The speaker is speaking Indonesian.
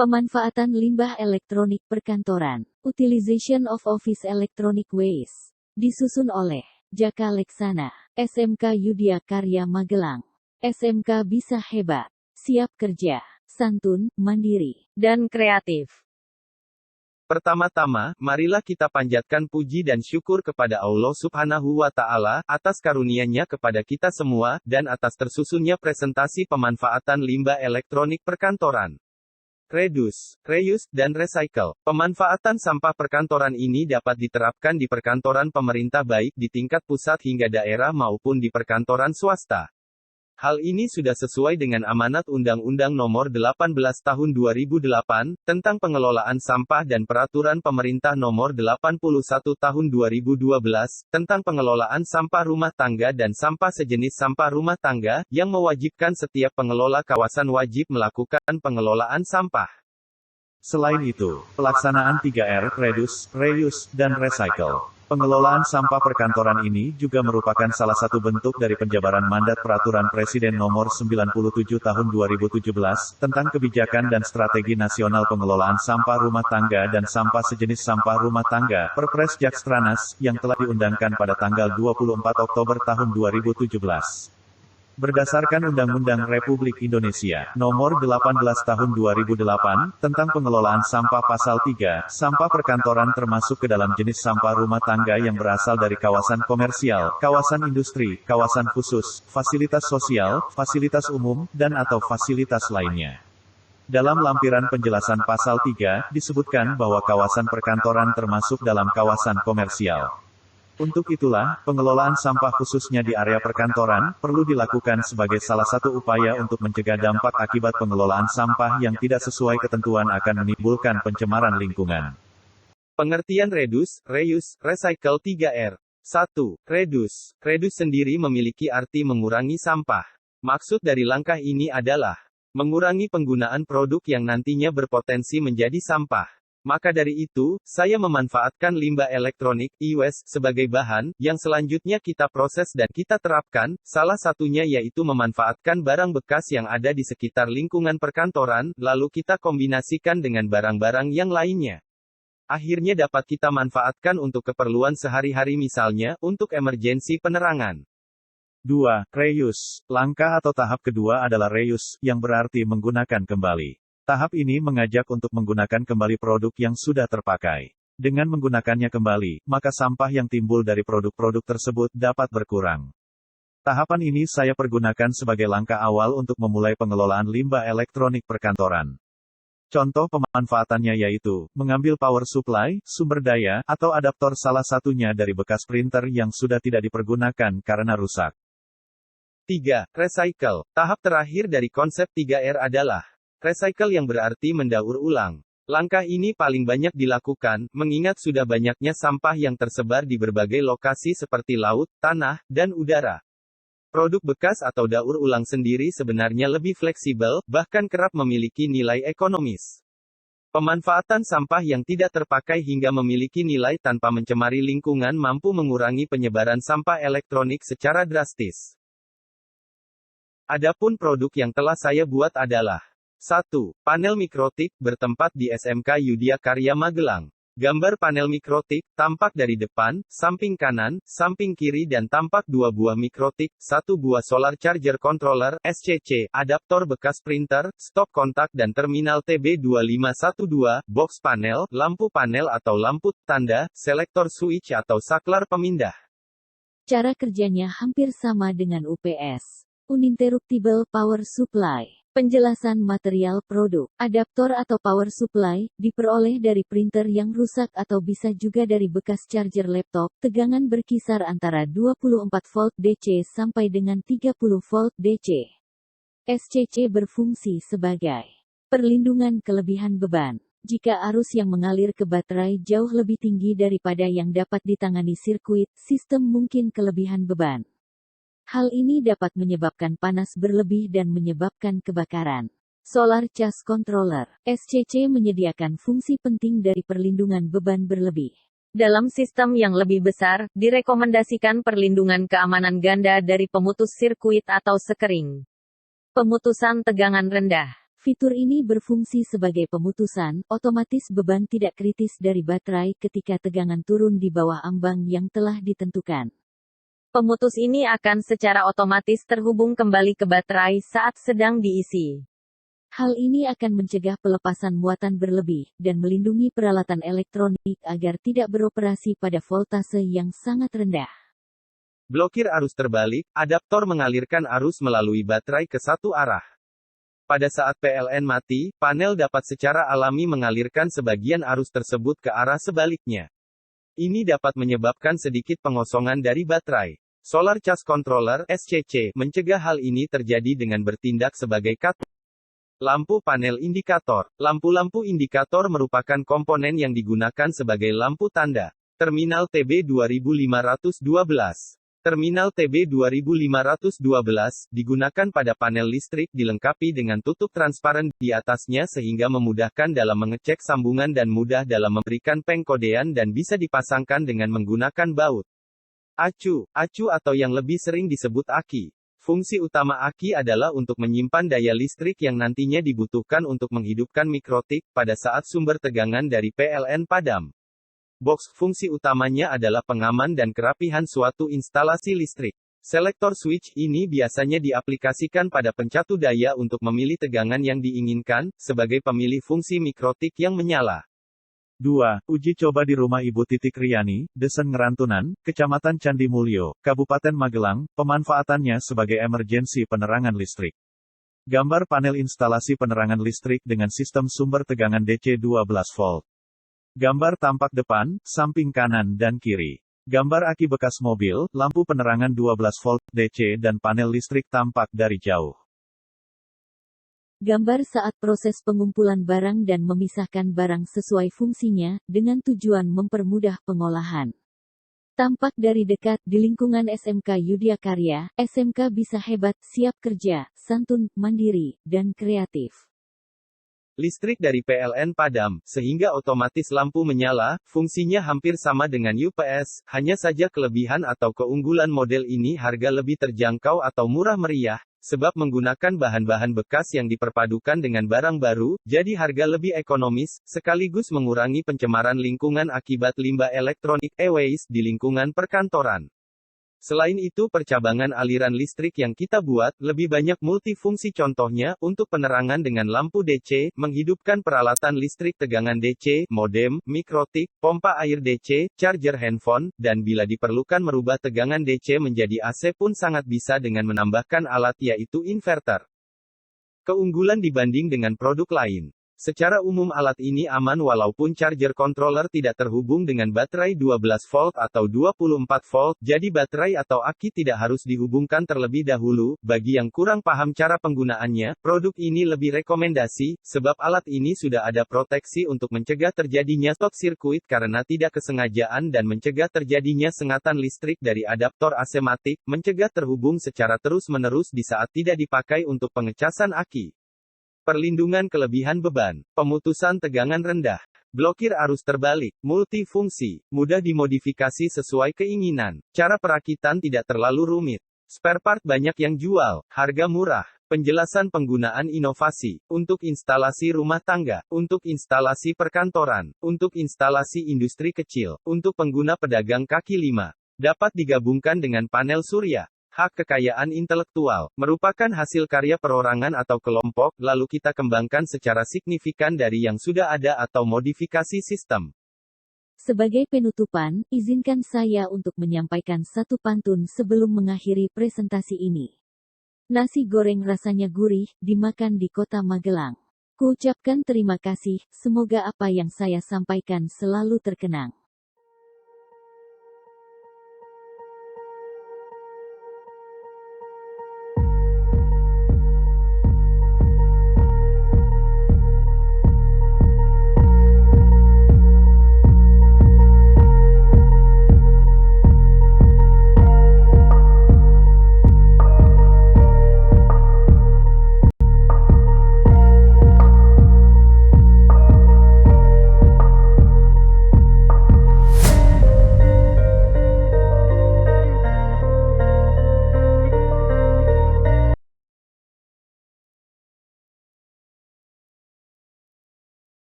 Pemanfaatan limbah elektronik perkantoran. Utilization of Office Electronic Waste. Disusun oleh Jaka Leksana, SMK Yudhya Karya Magelang. SMK bisa hebat, siap kerja, santun, mandiri, dan kreatif. Pertama-tama, marilah kita panjatkan puji dan syukur kepada Allah Subhanahu wa Ta'ala atas karunia-Nya kepada kita semua, dan atas tersusunnya presentasi pemanfaatan limbah elektronik perkantoran. Reduce, reuse, dan recycle. Pemanfaatan sampah perkantoran ini dapat diterapkan di perkantoran pemerintah baik di tingkat pusat hingga daerah maupun di perkantoran swasta. Hal ini sudah sesuai dengan amanat Undang-Undang Nomor 18 Tahun 2008, tentang pengelolaan sampah dan Peraturan Pemerintah Nomor 81 Tahun 2012, tentang pengelolaan sampah rumah tangga dan sampah sejenis sampah rumah tangga, yang mewajibkan setiap pengelola kawasan wajib melakukan pengelolaan sampah. Selain itu, pelaksanaan 3R, Reduce, Reuse, dan Recycle. Pengelolaan sampah perkantoran ini juga merupakan salah satu bentuk dari penjabaran mandat Peraturan Presiden Nomor 97 Tahun 2017, tentang kebijakan dan strategi nasional pengelolaan sampah rumah tangga dan sampah sejenis sampah rumah tangga, Perpres Jakstranas, yang telah diundangkan pada tanggal 24 Oktober tahun 2017. Berdasarkan Undang-Undang Republik Indonesia, Nomor 18 Tahun 2008, tentang pengelolaan sampah Pasal 3, sampah perkantoran termasuk ke dalam jenis sampah rumah tangga yang berasal dari kawasan komersial, kawasan industri, kawasan khusus, fasilitas sosial, fasilitas umum, dan atau fasilitas lainnya. Dalam lampiran penjelasan Pasal 3, disebutkan bahwa kawasan perkantoran termasuk dalam kawasan komersial. Untuk itulah, pengelolaan sampah khususnya di area perkantoran, perlu dilakukan sebagai salah satu upaya untuk mencegah dampak akibat pengelolaan sampah yang tidak sesuai ketentuan akan menimbulkan pencemaran lingkungan. Pengertian reduce, reuse, recycle 3R. 1. Reduce. Reduce sendiri memiliki arti mengurangi sampah. Maksud dari langkah ini adalah mengurangi penggunaan produk yang nantinya berpotensi menjadi sampah. Maka dari itu, saya memanfaatkan limbah elektronik, e-waste, sebagai bahan, yang selanjutnya kita proses dan kita terapkan, salah satunya yaitu memanfaatkan barang bekas yang ada di sekitar lingkungan perkantoran, lalu kita kombinasikan dengan barang-barang yang lainnya. Akhirnya dapat kita manfaatkan untuk keperluan sehari-hari misalnya, untuk emergensi penerangan. 2. Reuse. Langkah atau tahap kedua adalah reuse, yang berarti menggunakan kembali. Tahap ini mengajak untuk menggunakan kembali produk yang sudah terpakai. Dengan menggunakannya kembali, maka sampah yang timbul dari produk-produk tersebut dapat berkurang. Tahapan ini saya pergunakan sebagai langkah awal untuk memulai pengelolaan limbah elektronik perkantoran. Contoh pemanfaatannya yaitu, mengambil power supply, sumber daya, atau adaptor salah satunya dari bekas printer yang sudah tidak dipergunakan karena rusak. 3. Recycle. Tahap terakhir dari konsep 3R adalah recycle, yang berarti mendaur ulang. Langkah ini paling banyak dilakukan, mengingat sudah banyaknya sampah yang tersebar di berbagai lokasi seperti laut, tanah, dan udara. Produk bekas atau daur ulang sendiri sebenarnya lebih fleksibel, bahkan kerap memiliki nilai ekonomis. Pemanfaatan sampah yang tidak terpakai hingga memiliki nilai tanpa mencemari lingkungan mampu mengurangi penyebaran sampah elektronik secara drastis. Adapun produk yang telah saya buat adalah 1. Panel mikrotik, bertempat di SMK Yudhya Karya Magelang. Gambar panel mikrotik, tampak dari depan, samping kanan, samping kiri dan tampak 2 buah mikrotik, 1 buah solar charger controller, SCC, adaptor bekas printer, stop kontak dan terminal TB2512, box panel, lampu panel atau lampu tanda, selektor switch atau saklar pemindah. Cara kerjanya hampir sama dengan UPS. Uninterruptible Power Supply. Penjelasan material produk. Adaptor atau power supply, diperoleh dari printer yang rusak atau bisa juga dari bekas charger laptop, tegangan berkisar antara 24 volt DC sampai dengan 30 volt DC. SCC berfungsi sebagai perlindungan kelebihan beban. Jika arus yang mengalir ke baterai jauh lebih tinggi daripada yang dapat ditangani sirkuit, sistem mungkin kelebihan beban. Hal ini dapat menyebabkan panas berlebih dan menyebabkan kebakaran. Solar Charge Controller, SCC menyediakan fungsi penting dari perlindungan beban berlebih. Dalam sistem yang lebih besar, direkomendasikan perlindungan keamanan ganda dari pemutus sirkuit atau sekering. Pemutusan tegangan rendah. Fitur ini berfungsi sebagai pemutusan, otomatis beban tidak kritis dari baterai ketika tegangan turun di bawah ambang yang telah ditentukan. Pemutus ini akan secara otomatis terhubung kembali ke baterai saat sedang diisi. Hal ini akan mencegah pelepasan muatan berlebih, dan melindungi peralatan elektronik agar tidak beroperasi pada voltase yang sangat rendah. Blokir arus terbalik, adaptor mengalirkan arus melalui baterai ke satu arah. Pada saat PLN mati, panel dapat secara alami mengalirkan sebagian arus tersebut ke arah sebaliknya. Ini dapat menyebabkan sedikit pengosongan dari baterai. Solar Charge Controller (SCC) mencegah hal ini terjadi dengan bertindak sebagai cutter. Lampu panel indikator. Lampu-lampu indikator merupakan komponen yang digunakan sebagai lampu tanda. Terminal TB 2512. Terminal TB 2512 digunakan pada panel listrik dilengkapi dengan tutup transparan di atasnya sehingga memudahkan dalam mengecek sambungan dan mudah dalam memberikan pengkodean dan bisa dipasangkan dengan menggunakan baut. Acu atau yang lebih sering disebut aki. Fungsi utama aki adalah untuk menyimpan daya listrik yang nantinya dibutuhkan untuk menghidupkan mikrotik pada saat sumber tegangan dari PLN padam. Box fungsi utamanya adalah pengaman dan kerapihan suatu instalasi listrik. Selektor switch ini biasanya diaplikasikan pada pencatu daya untuk memilih tegangan yang diinginkan, sebagai pemilih fungsi mikrotik yang menyala. 2. Uji coba di rumah Ibu Titik Riani, Desen Ngerantunan, Kecamatan Candi Mulyo, Kabupaten Magelang, pemanfaatannya sebagai emergensi penerangan listrik. Gambar panel instalasi penerangan listrik dengan sistem sumber tegangan DC 12 volt. Gambar tampak depan, samping kanan dan kiri. Gambar aki bekas mobil, lampu penerangan 12 volt DC dan panel listrik tampak dari jauh. Gambar saat proses pengumpulan barang dan memisahkan barang sesuai fungsinya, dengan tujuan mempermudah pengolahan. Tampak dari dekat di lingkungan SMK Yudhyakarya, SMK bisa hebat, siap kerja, santun, mandiri, dan kreatif. Listrik dari PLN padam, sehingga otomatis lampu menyala, fungsinya hampir sama dengan UPS, hanya saja kelebihan atau keunggulan model ini harga lebih terjangkau atau murah meriah, sebab menggunakan bahan-bahan bekas yang diperpadukan dengan barang baru, jadi harga lebih ekonomis, sekaligus mengurangi pencemaran lingkungan akibat limbah elektronik e-waste di lingkungan perkantoran. Selain itu percabangan aliran listrik yang kita buat, lebih banyak multifungsi contohnya, untuk penerangan dengan lampu DC, menghidupkan peralatan listrik tegangan DC, modem, mikrotik, pompa air DC, charger handphone, dan bila diperlukan merubah tegangan DC menjadi AC pun sangat bisa dengan menambahkan alat yaitu inverter. Keunggulan dibanding dengan produk lain. Secara umum alat ini aman walaupun charger controller tidak terhubung dengan baterai 12 volt atau 24 volt, jadi baterai atau aki tidak harus dihubungkan terlebih dahulu. Bagi yang kurang paham cara penggunaannya, produk ini lebih rekomendasi, sebab alat ini sudah ada proteksi untuk mencegah terjadinya short circuit karena tidak kesengajaan dan mencegah terjadinya sengatan listrik dari adaptor AC matik, mencegah terhubung secara terus-menerus di saat tidak dipakai untuk pengecasan aki. Perlindungan kelebihan beban, pemutusan tegangan rendah, blokir arus terbalik, multifungsi, mudah dimodifikasi sesuai keinginan, cara perakitan tidak terlalu rumit, spare part banyak yang jual, harga murah, penjelasan penggunaan inovasi, untuk instalasi rumah tangga, untuk instalasi perkantoran, untuk instalasi industri kecil, untuk pengguna pedagang kaki lima, dapat digabungkan dengan panel surya. Hak kekayaan intelektual, merupakan hasil karya perorangan atau kelompok, lalu kita kembangkan secara signifikan dari yang sudah ada atau modifikasi sistem. Sebagai penutupan, izinkan saya untuk menyampaikan satu pantun sebelum mengakhiri presentasi ini. Nasi goreng rasanya gurih, dimakan di kota Magelang. Kuucapkan terima kasih, semoga apa yang saya sampaikan selalu terkenang.